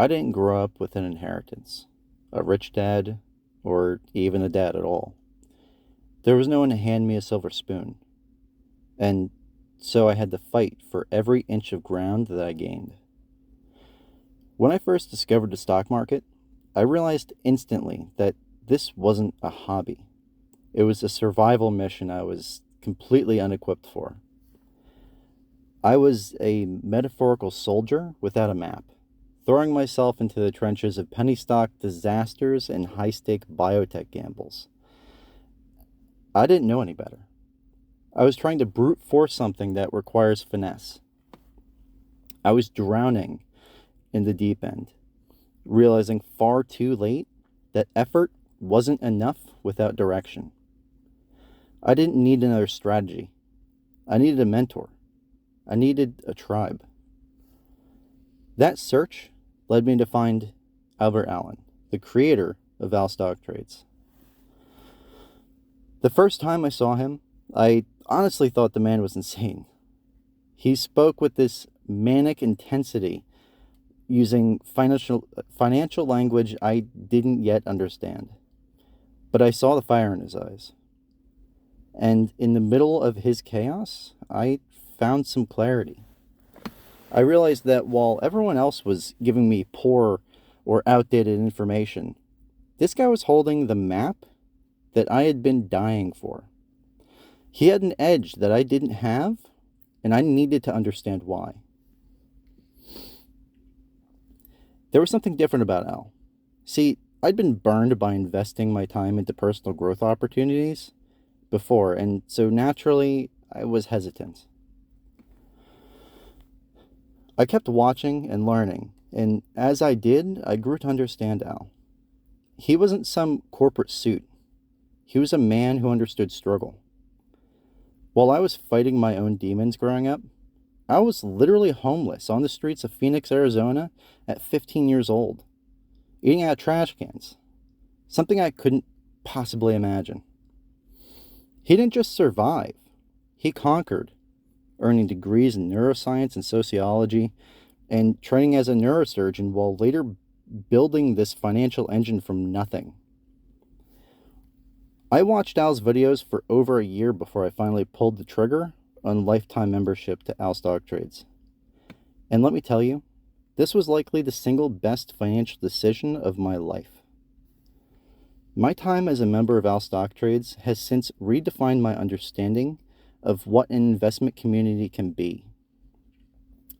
I didn't grow up with an inheritance, a rich dad, or even a dad at all. There was no one to hand me a silver spoon, and so I had to fight for every inch of ground that I gained. When I first discovered the stock market, I realized instantly that this wasn't a hobby. It was a survival mission I was completely unequipped for. I was a metaphorical soldier without a map, throwing myself into the trenches of penny stock disasters and high stake biotech gambles. I didn't know any better. I was trying to brute force something that requires finesse. I was drowning in the deep end, realizing far too late that effort wasn't enough without direction. I didn't need another strategy. I needed a mentor. I needed a tribe. That search led me to find Albert Allen, the creator of ALSTOCKTRADES. The first time I saw him, I honestly thought the man was insane. He spoke with this manic intensity, using financial language I didn't yet understand. But I saw the fire in his eyes. And in the middle of his chaos, I found some clarity. I realized that while everyone else was giving me poor or outdated information, this guy was holding the map that I had been dying for. He had an edge that I didn't have, and I needed to understand why. There was something different about Al. See, I'd been burned by investing my time into personal growth opportunities before, and so naturally, I was hesitant. I kept watching and learning, and as I did, I grew to understand Al. He wasn't some corporate suit. He was a man who understood struggle. While I was fighting my own demons growing up, I was literally homeless on the streets of Phoenix, Arizona at 15 years old, eating out of trash cans, something I couldn't possibly imagine. He didn't just survive, he conquered, earning degrees in neuroscience and sociology, and training as a neurosurgeon while later building this financial engine from nothing. I watched Al's videos for over a year before I finally pulled the trigger on lifetime membership to ALSTOCKTRADES. And let me tell you, this was likely the single best financial decision of my life. My time as a member of ALSTOCKTRADES has since redefined my understanding of what an investment community can be.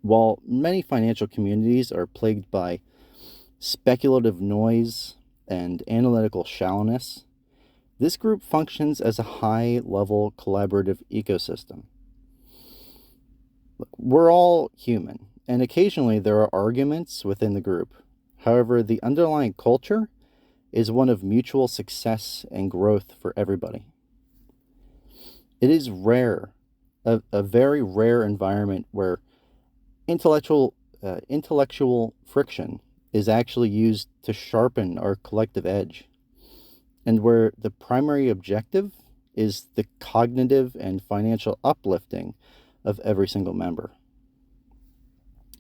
While many financial communities are plagued by speculative noise and analytical shallowness, this group functions as a high-level collaborative ecosystem. We're all human, and occasionally there are arguments within the group. However, the underlying culture is one of mutual success and growth for everybody. It is rare, a very rare environment where intellectual friction is actually used to sharpen our collective edge, and where the primary objective is the cognitive and financial uplifting of every single member.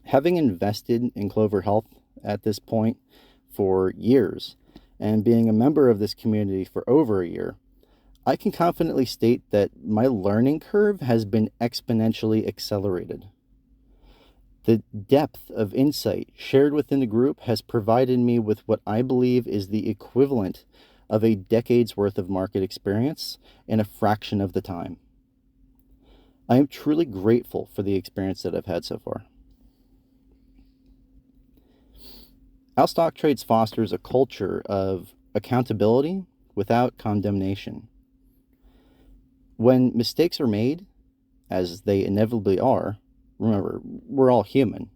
Having invested in Clover Health at this point for years, and being a member of this community for over a year, I can confidently state that my learning curve has been exponentially accelerated. The depth of insight shared within the group has provided me with what I believe is the equivalent of a decade's worth of market experience in a fraction of the time. I am truly grateful for the experience that I've had so far. ALSTOCKTRADES fosters a culture of accountability without condemnation. When mistakes are made, as they inevitably are, remember, we're all human,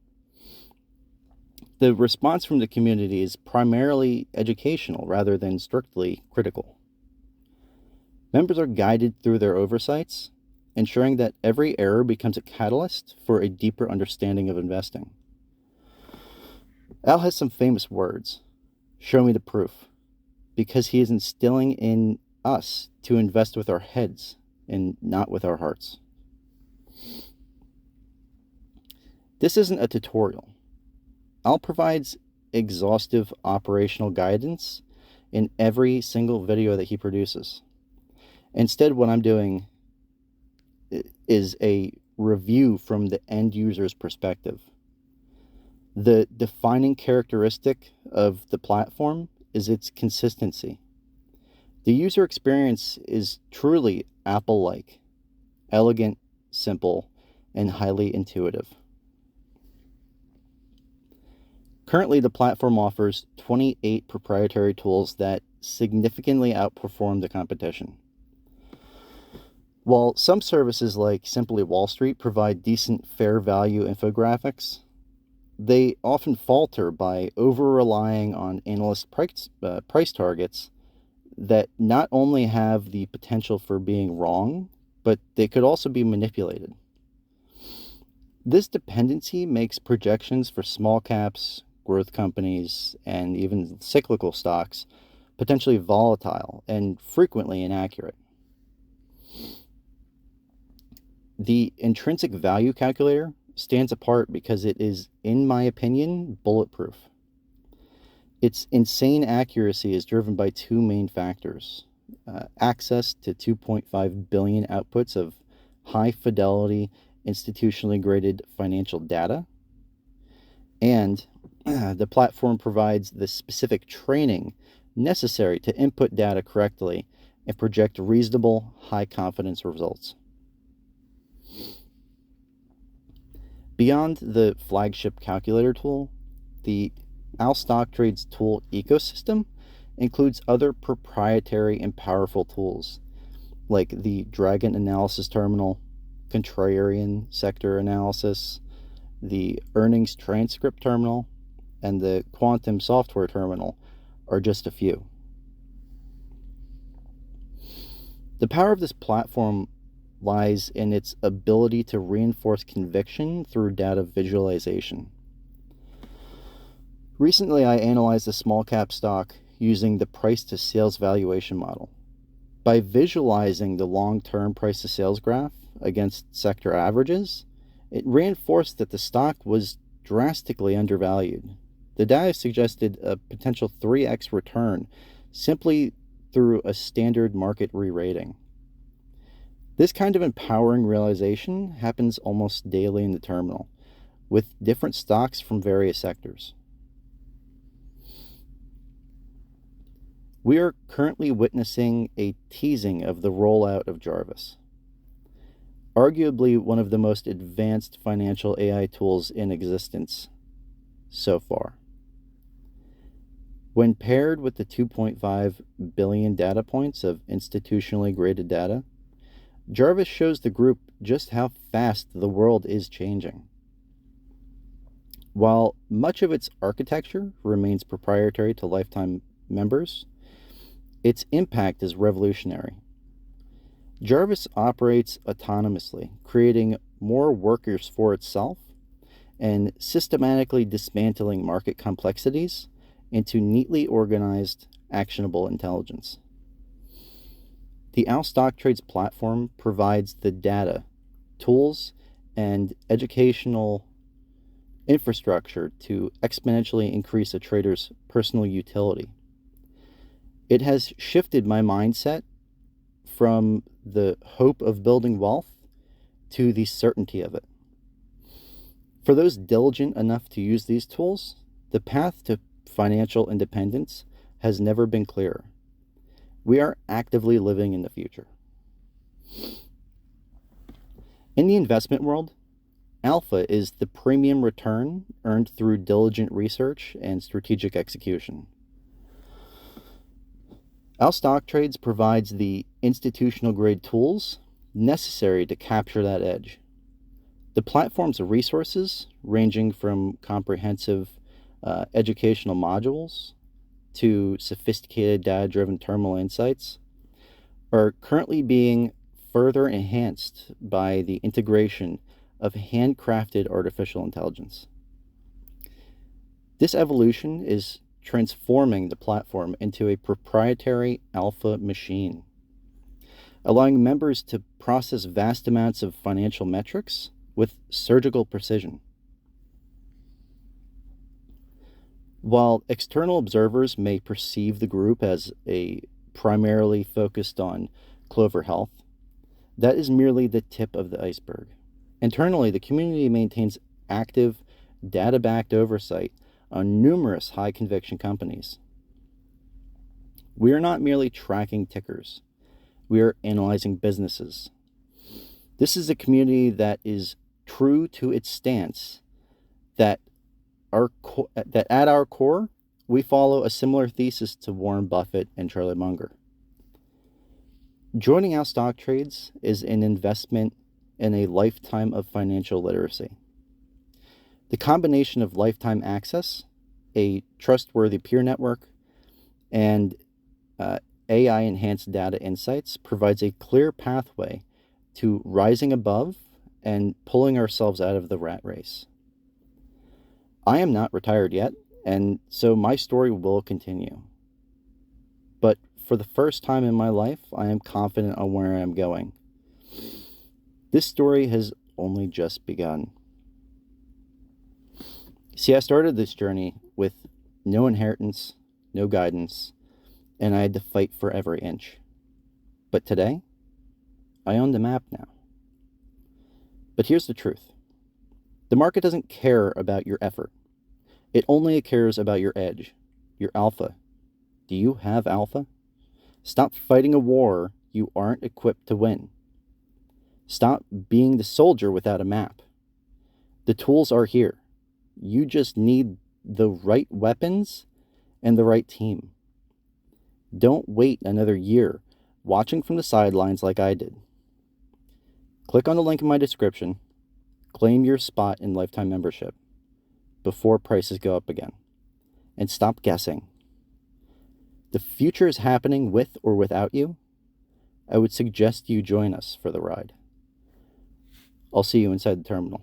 the response from the community is primarily educational rather than strictly critical. Members are guided through their oversights, ensuring that every error becomes a catalyst for a deeper understanding of investing. Al has some famous words. Show me the proof, because he is instilling in us to invest with our heads and not with our hearts. This isn't a tutorial. Al provides exhaustive operational guidance in every single video that he produces. Instead, what I'm doing is a review from the end user's perspective. The defining characteristic of the platform is its consistency. The user experience is truly Apple-like, elegant, simple, and highly intuitive. Currently, the platform offers 28 proprietary tools that significantly outperform the competition. While some services like Simply Wall Street provide decent fair value infographics, they often falter by over-relying on analyst price targets that not only have the potential for being wrong, but they could also be manipulated. This dependency makes projections for small caps, growth companies, and even cyclical stocks potentially volatile and frequently inaccurate. The intrinsic value calculator stands apart because it is, in my opinion, bulletproof. Its insane accuracy is driven by two main factors: access to 2.5 billion outputs of high-fidelity, institutionally graded financial data, and the platform provides the specific training necessary to input data correctly and project reasonable, high-confidence results. Beyond the flagship calculator tool, the ALSTOCKTRADES tool ecosystem includes other proprietary and powerful tools like the Dragon Analysis Terminal, Contrarian Sector Analysis, the Earnings Transcript Terminal, and the Quantum Software Terminal are just a few. The power of this platform lies in its ability to reinforce conviction through data visualization. Recently, I analyzed a small cap stock using the price to sales valuation model. By visualizing the long-term price to sales graph against sector averages, it reinforced that the stock was drastically undervalued. The data suggested a potential 3x return simply through a standard market re-rating. This kind of empowering realization happens almost daily in the terminal, with different stocks from various sectors. We are currently witnessing a teasing of the rollout of Jarvis, arguably one of the most advanced financial AI tools in existence so far. When paired with the 2.5 billion data points of institutionally graded data, Jarvis shows the group just how fast the world is changing. While much of its architecture remains proprietary to lifetime members, its impact is revolutionary. Jarvis operates autonomously, creating more workers for itself and systematically dismantling market complexities into neatly organized, actionable intelligence. The ALSTOCKTRADES platform provides the data, tools, and educational infrastructure to exponentially increase a trader's personal utility. It has shifted my mindset from the hope of building wealth to the certainty of it. For those diligent enough to use these tools, the path to financial independence has never been clearer. We are actively living in the future. In the investment world, alpha is the premium return earned through diligent research and strategic execution. ALSTOCKTRADES provides the institutional grade tools necessary to capture that edge. The platform's resources, ranging from comprehensive educational modules to sophisticated data-driven terminal insights, are currently being further enhanced by the integration of handcrafted artificial intelligence. This evolution is transforming the platform into a proprietary alpha machine, allowing members to process vast amounts of financial metrics with surgical precision. While external observers may perceive the group as a primarily focused on Clover Health, that is merely the tip of the iceberg. Internally, the community maintains active, data-backed oversight on numerous high-conviction companies. We are not merely tracking tickers. We are analyzing businesses. This is a community that is true to its stance that at our core, we follow a similar thesis to Warren Buffett and Charlie Munger. Joining our stock trades is an investment in a lifetime of financial literacy. The combination of lifetime access, a trustworthy peer network, and AI-enhanced data insights provides a clear pathway to rising above and pulling ourselves out of the rat race. I am not retired yet, and so my story will continue. But for the first time in my life, I am confident on where I am going. This story has only just begun. See, I started this journey with no inheritance, no guidance, and I had to fight for every inch. But today, I own the map now. But here's the truth. The market doesn't care about your effort. It only cares about your edge, your alpha. Do you have alpha? Stop fighting a war you aren't equipped to win. Stop being the soldier without a map. The tools are here. You just need the right weapons and the right team. Don't wait another year watching from the sidelines like I did. Click on the link in my description. Claim your spot in lifetime membership before prices go up again. And stop guessing. The future is happening with or without you. I would suggest you join us for the ride. I'll see you inside the terminal.